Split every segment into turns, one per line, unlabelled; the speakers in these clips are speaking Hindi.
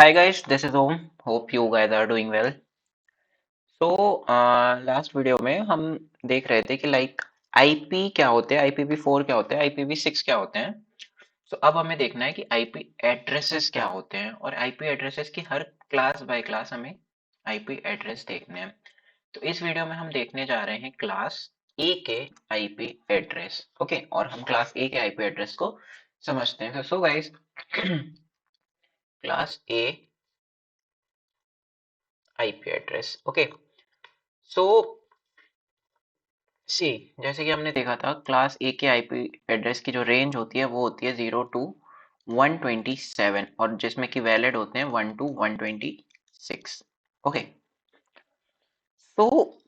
Hi guys, this is Om. Hope you guys are doing well. So last video में हम देख रहे थे कि आईपी क्या होते हैं, IPv4 क्या होते हैं, IPv6 क्या होते हैं। तो अब हमें देखना है कि आईपी एड्रेसेस क्या होते हैं और आईपी एड्रेसेस की हर क्लास बाय क्लास हमें आईपी एड्रेस देखने हैं। तो इस वीडियो में हम देखने जा रहे हैं क्लास ए के आईपी एड्रेस। ओके, और हम क्लास ए के आईपी एड्रेस को समझते हैं। So guys, class A IP address. Okay, so see, जैसे कि हमने देखा था क्लास ए के आईपी एड्रेस की जो रेंज होती है वो होती है 0 to 127, और जिसमें कि वैलिड होते हैं 1 to 126। ओके, तो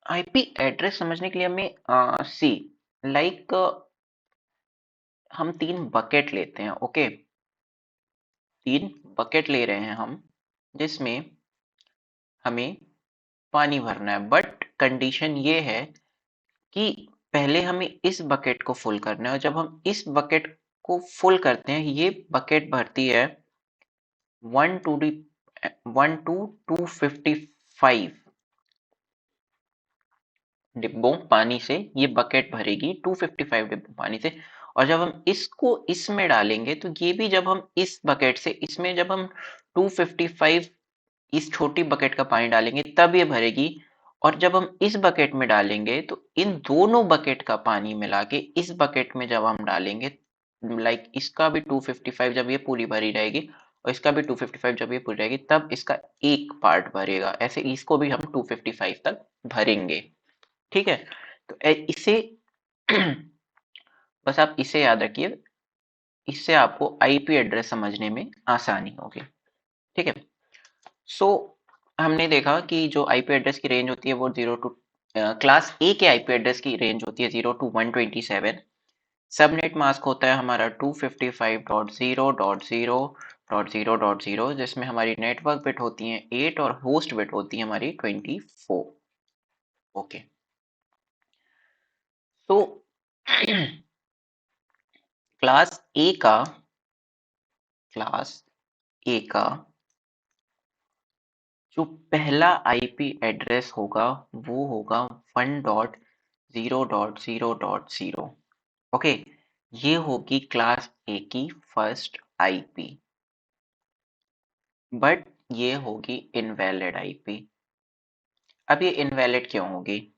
आईपी एड्रेस समझने के लिए हमें सी लाइक हम तीन बकेट लेते हैं। ओके, तीन बकेट ले रहे हैं हम, जिसमें हमें पानी भरना है, बट कंडीशन ये है कि पहले हमें इस बकेट को फुल करना है, और जब हम इस बकेट को फुल करते हैं, ये बकेट भरती है 1 to 255 डिब्बों पानी से। ये बकेट भरेगी 255 डिब्बों पानी से, और जब हम इसको इसमें डालेंगे तो ये भी, जब हम इस बकेट से इसमें जब हम 255 इस छोटी बकेट का पानी डालेंगे तब ये भरेगी, और जब हम इस बकेट में डालेंगे तो इन दोनों बकेट का पानी मिला के इस बकेट में जब हम डालेंगे, इसका भी 255 जब ये पूरी भरी रहेगी और इसका भी 255 जब ये पूरी रहेगी, तब इसका एक पार्ट भरेगा। ऐसे इसको भी हम 255 तक भरेंगे। ठीक है, तो इसे बस आप इसे याद रखिए, इससे आपको आईपी एड्रेस समझने में आसानी होगी। ठीक है, सो हमने देखा कि जो आईपी एड्रेस की रेंज होती है वो क्लास ए के आईपी एड्रेस की रेंज होती है 0 to 127। सबनेट मास्क होता है हमारा 255.0.0.0.0, जिसमें हमारी नेटवर्क बिट होती है 8 और होस्ट बिट होती है हमारी 24। ओके, तो क्लास ए का क्लास ए का जो पहला आईपी एड्रेस होगा वो होगा 1.0.0.0। ओके, ये होगी क्लास ए की फर्स्ट आईपी, बट ये होगी इनवैलिड आईपी। अब ये इनवैलिड क्यों होगी?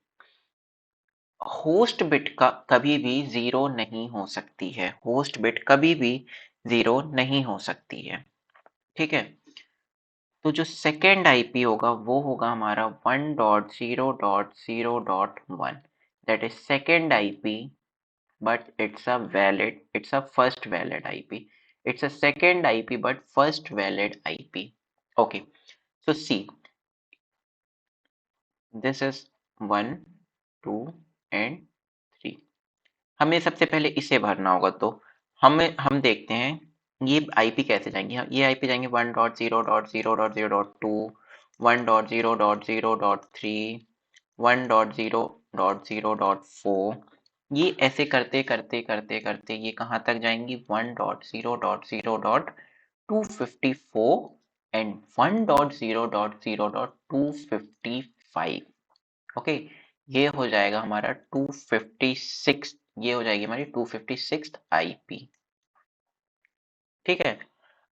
होस्ट बिट का कभी भी जीरो नहीं हो सकती है, होस्ट बिट कभी भी जीरो नहीं हो सकती है। ठीक है, तो जो सेकेंड आईपी होगा वो होगा हमारा 1.0.0.1, that is second IP, but it's a first valid IP. It's a second IP but first valid IP. Okay, so see, this is 1 2 and 3। हमें सबसे पहले इसे भरना होगा, तो हम देखते हैं ये आईपी कैसे जाएंगे। ये आईपी जाएंगे 1.0.0.0.2, 1.0.0.3, 1.0.0.4। ये ऐसे करते करते करते करते ये कहाँ तक जाएंगी? 1.0.0.254 एंड 1.0.0.255। ओके, ये हो जाएगा हमारा 256, ये हो जाएगी हमारी 256 आईपी। ठीक है,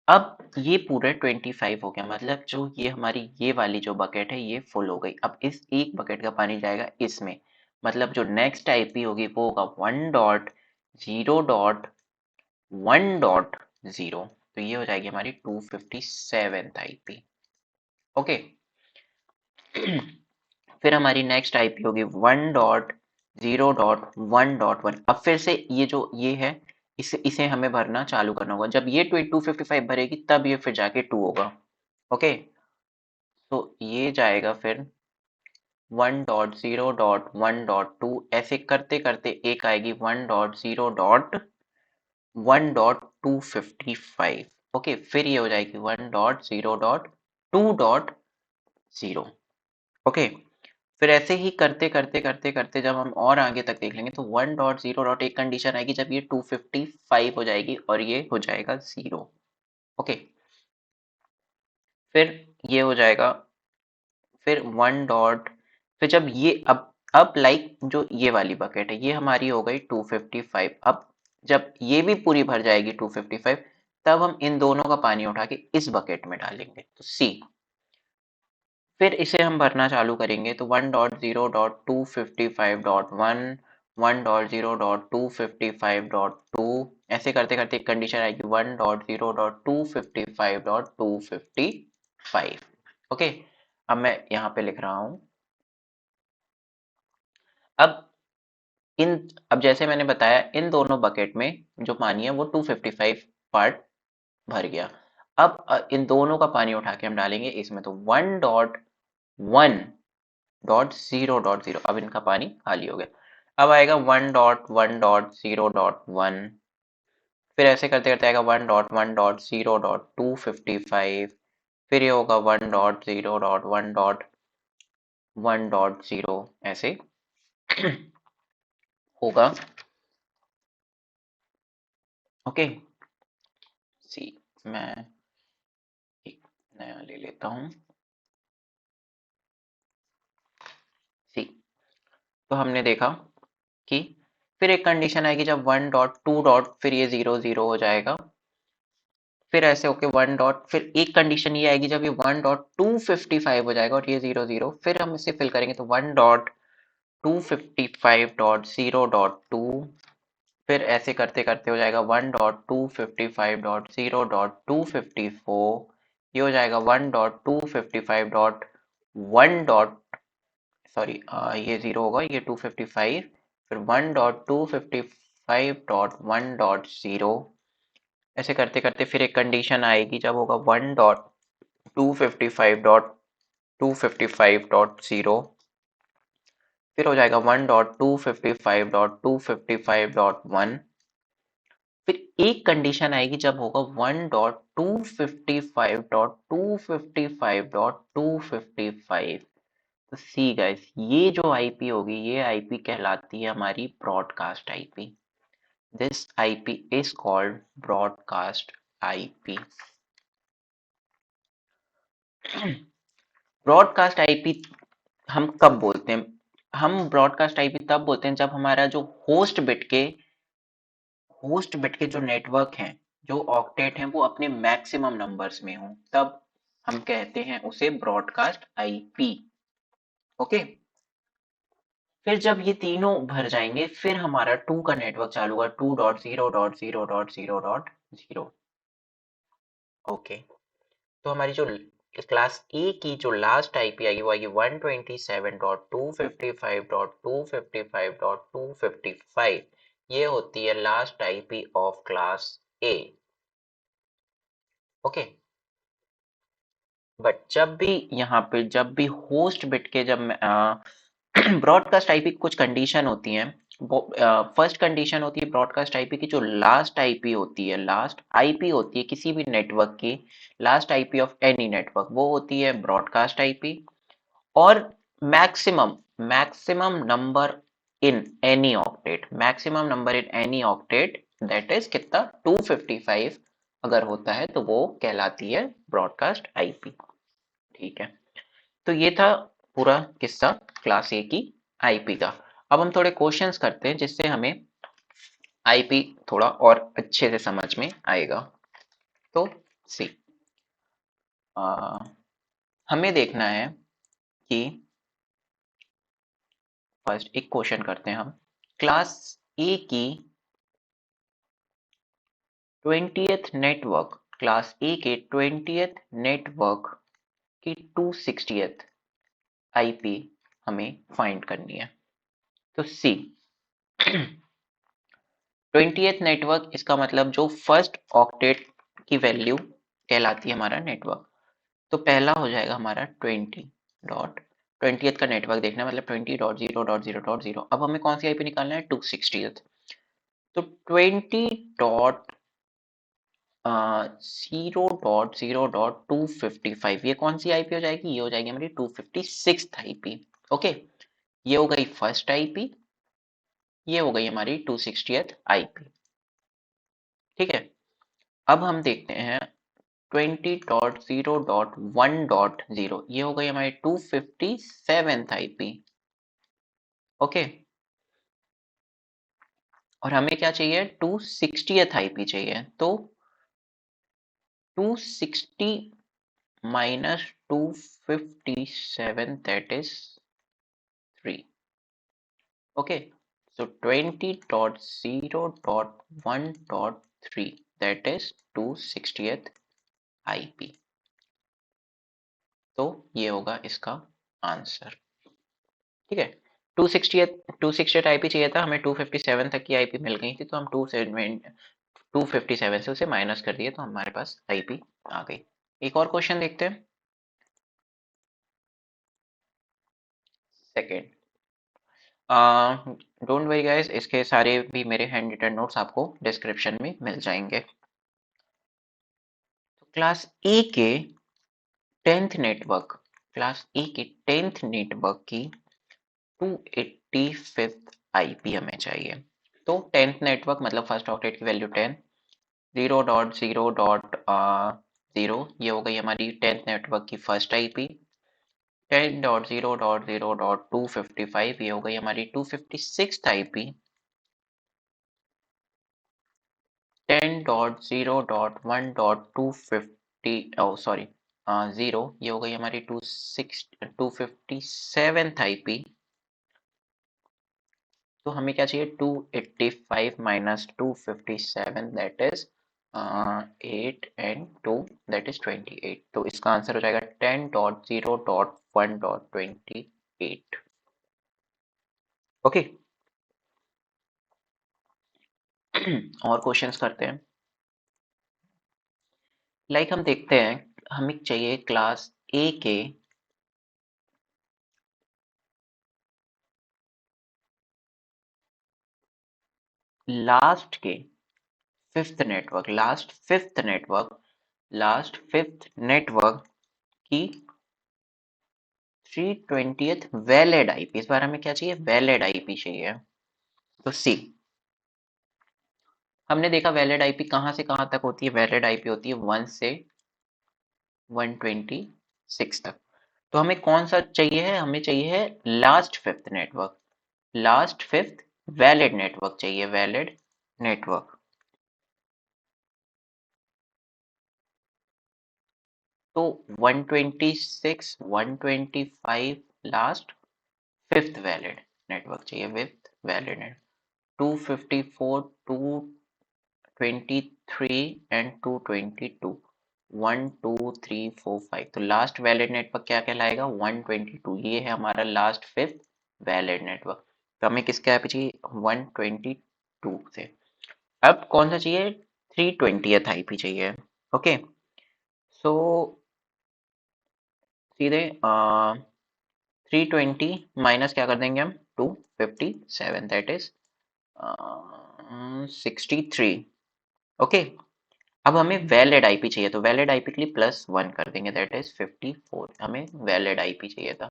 अब ये पूरे 25 हो गया, मतलब जो ये हमारी ये वाली जो बकेट है ये फुल हो गई। अब इस एक बकेट का पानी जाएगा इसमें, मतलब जो नेक्स्ट आईपी होगी वो होगा 1.0.1.0। तो ये हो जाएगी हमारी 257 आईपी। ओके, फिर हमारी नेक्स्ट आईपी होगी 1.0.1.1। अब फिर से ये जो ये है, इसे हमें भरना चालू करना होगा। जब ये 255 भरेगी तब ये फिर जाके 2 होगा। ओके, तो ये जाएगा फिर 1.0.1.2, ऐसे करते करते एक आएगी 1.0.1.255। ओके, फिर ये हो जाएगी 1.0.2.0। ओके, फिर ऐसे ही करते करते करते करते जब हम और आगे तक देख लेंगे तो 1.0. एक कंडीशन आएगी जब ये 255 हो जाएगी और ये हो जाएगा 0। ओके, फिर ये हो जाएगा, फिर 1 डॉट, फिर जब ये अब लाइक जो ये वाली बकेट है ये हमारी हो गई 255। अब जब ये भी पूरी भर जाएगी 255, तब हम इन दोनों का पानी उठा के इस बकेट में डालेंगे, तो सी। फिर इसे हम भरना चालू करेंगे तो 1.0.255.1, 1.0.255.2, ऐसे करते करते एक कंडीशन आएगी 1.0.255.255। ओके, अब मैं यहाँ पे लिख रहा हूँ। अब इन अब जैसे मैंने बताया इन दोनों बकेट में जो पानी है वो 255 पार्ट भर गया। अब इन दोनों का पानी उठा के हम डालेंगे इसमें, तो 1.1.0.0, अब इनका पानी खाली हो गया। अब आएगा 1.1.0.1, फिर ऐसे करते करते आएगा 1.1.0.255, फिर ये होगा 1.0.1.1.0, ऐसे होगा। ओके, सी, मैं एक नया ले लेता हूँ। सी, तो हमने देखा कि फिर एक कंडीशन आएगी जब 1.2 डॉट, फिर ये 0 हो जाएगा, फिर ऐसे होके 1 डॉट, फिर एक कंडीशन ये आएगी जब ये 1.255 हो जाएगा और ये 0, फिर हम इसे फिल करेंगे तो 1.255.0.2, फिर ऐसे करते करते हो जाएगा 1.255.0.254, ये हो जाएगा 1.255.1 डॉट, सॉरी ये 0 होगा, ये 255, फिर 1.255.1.0, ऐसे करते करते फिर एक कंडीशन आएगी जब होगा 1.255.255.0, फिर हो जाएगा 1.255.255.1, फिर एक कंडीशन आएगी जब होगा 1.255.255.255। तो सी गाइस, ये जो आईपी होगी ये आईपी कहलाती है हमारी broadcast IP. This IP is called broadcast IP. Broadcast IP हम कब बोलते हैं? हम ब्रॉडकास्ट आईपी तब बोलते हैं जब हमारा जो होस्ट बिट के जो नेटवर्क हैं, जो ऑक्टेट हैं, वो अपने मैक्सिमम नंबर्स में हो, तब हम कहते हैं उसे ब्रॉडकास्ट आईपी। ओके, फिर जब ये तीनों भर जाएंगे फिर हमारा 2 का नेटवर्क चालू होगा, 2.0.0.0.0। ओके, तो हमारी जो क्लास ए की जो लास्ट आईपी आएगी वो आएगी 127.255.255.255। ये होती है last IP of class A. Okay, but जब भी यहाँ पे जब भी होस्ट बिट के जब ब्रॉडकास्ट आईपी की कुछ कंडीशन होती हैं। फर्स्ट कंडीशन होती है ब्रॉडकास्ट आईपी की, जो लास्ट आईपी होती है, लास्ट आईपी होती है किसी भी नेटवर्क की, last IP of any network, वो होती है ब्रॉडकास्ट आईपी। और maximum maximum number in any octet, maximum number in any octet, that is कितना, 255 अगर होता है तो वो कहलाती है ब्रॉडकास्ट आईपी। ठीक है, तो ये था पूरा किस्सा क्लास ए की आईपी का। अब हम थोड़े क्वेश्चंस करते हैं जिससे हमें आईपी थोड़ा और अच्छे से समझ में आएगा। तो सी, हमें देखना है कि फर्स्ट एक क्वेश्चन करते हैं हम। क्लास ए की 20th नेटवर्क, क्लास ए के 20th नेटवर्क की 260th आईपी हमें फाइंड करनी है। तो सी, 20th नेटवर्क, इसका मतलब जो फर्स्ट ऑक्टेट की वैल्यू कहलाती है हमारा नेटवर्क। तो पहला हो जाएगा हमारा 20th का नेटवर्क देखना है, मतलब 20.0.0.0। अब हमें कौन सी आईपी निकालना है, 260th। तो 20.0.0.255, ये कौन सी आईपी हो जाएगी, ये हो जाएगी हमारी 256 आईपी। ओके, ये हो गई फर्स्ट आईपी, ये हो गई हमारी 260th आईपी। ठीक है, अब हम देखते हैं 20.0.1.0 ये हो गई हमारी 257th आईपी। ओके, और हमें क्या चाहिए, 260th आईपी चाहिए। तो 260 minus 257, that is 3. Okay, so 20.0.1.3, that is 260th IP. तो ये होगा इसका आंसर। ठीक है, 260th IP चाहिए था, हमें 257 तक की IP मिल गई थी, तो हम 257 से उसे माइनस कर दिए, तो हमारे पास IP आ गई। एक और क्वेश्चन देखते हैं, सेकेंड। डोंट वरी गाइस, इसके सारे भी मेरे हैंड रिटन नोट्स आपको डिस्क्रिप्शन में मिल जाएंगे। तो क्लास ए के 10th नेटवर्क, क्लास ए के 10th नेटवर्क की 285th आईपी हमें चाहिए। तो 10th नेटवर्क मतलब फर्स्ट ऑक्टेट की वैल्यू 10, 0.0.0 ये हो गई हमारी 10th नेटवर्क की फर्स्ट आईपी। 10.0.0.255 ये हो गई हमारी 256th आईपी। 10.0.1.250 0 ये हो गई हमारी 257th आईपी। तो हमें क्या चाहिए, 285 minus 257, that is 8 and 2, that is 28। तो इसका आंसर हो जाएगा 10.0.1.28। ओके, और क्वेश्चंस करते हैं। लाइक हम देखते हैं, हमें चाहिए क्लास ए के लास्ट के fifth network, last fifth network की 320th वैलिड आईपी। इस बार हमें क्या चाहिए, वैलिड आईपी चाहिए। तो सी, हमने देखा वैलिड आईपी कहां से कहां तक होती है, वैलिड आईपी होती है 1 से 126 तक। तो हमें कौन सा चाहिए है, हमें चाहिए है last fifth network, last fifth valid network चाहिए, वैलिड नेटवर्क। तो 126 125 लास्ट फिफ्थ वैलिड नेटवर्क चाहिए, फिफ्थ वैलिड नेटवर्क। 254 223 एंड 222, 1 2 3 4 5। तो लास्ट वैलिड नेटवर्क क्या कहलाएगा, 122। ये है हमारा लास्ट फिफ्थ वैलिड नेटवर्क। तो हमें किसके यहाँ पे चाहिए, 122 से। अब कौन सा चाहिए, 320th आईपी चाहिए। ओके, सो सीधे 320 माइनस क्या कर देंगे हम, 257, दैट इज 63। ओके, अब हमें वैलिड आईपी चाहिए, तो वैलिड आईपी के लिए +1 कर देंगे, दैट इज 54। हमें वैलिड आईपी चाहिए था,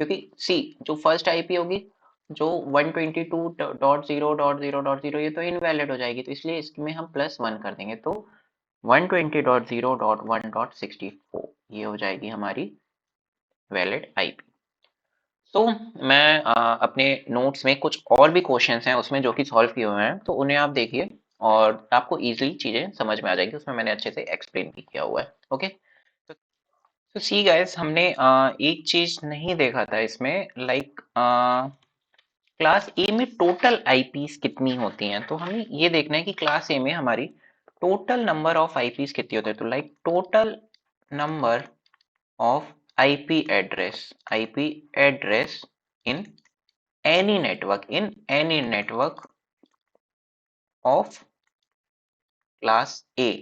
क्योंकि सी जो फर्स्ट आईपी होगी, जो 122.0.0.0 ये तो इनवैलिड हो जाएगी, तो इसलिए इसमें हम +1 कर देंगे, तो 120.0.1.64 ये हो जाएगी हमारी वैलिड आईपी। तो मैं अपने नोट्स में कुछ और भी क्वेश्चंस हैं उसमें जो कि सॉल्व किए हुए हैं, तो उन्हें आप देखिए और आपको इजीली चीजें समझ में आ जाएगी, उसमें मैंने अच्छे से एक्सप्लेन भी किया हुआ है। ओके, तो सी गाइस, हमने एक चीज नहीं देखा था इसमें, लाइक क्लास ए में टोटल आईपीस कितनी होती हैं। तो हमें ये देखना है कि क्लास ए में हमारी टोटल नंबर ऑफ आईपीस कितनी होती है। तो like total number of IP address in any network of class A,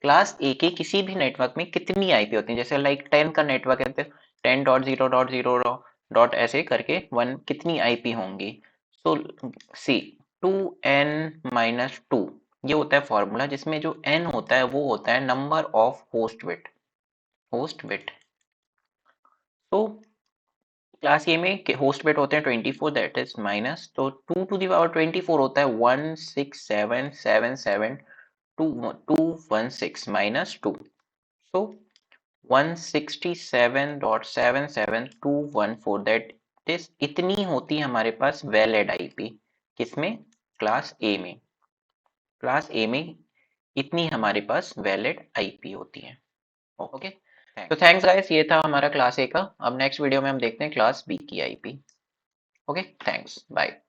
class ए के किसी भी नेटवर्क में कितनी आईपी होती है। जैसे लाइक 10 का नेटवर्क है तो 10.0.0 ऐसे करके 1 कितनी आईपी होंगी। सो सी 2n-2 ये होता है फॉर्मूला, जिसमें जो n होता है वो होता है नंबर ऑफ होस्ट बिट। तो क्लास ए में होस्ट बिट होते हैं 24, दैट इज माइनस, तो 2 टू दी पावर 24 होता है 16777 2 216 -2। सो 167.77214 दैट इज इतनी होती है हमारे पास वैलिड आईपी। किसमें? क्लास ए में। क्लास ए में इतनी हमारे पास वैलिड आईपी होती है। ओके, तो थैंक्स गाइस, ये था हमारा क्लास ए का। अब नेक्स्ट वीडियो में हम देखते हैं क्लास बी की आईपी। Okay, thanks, bye.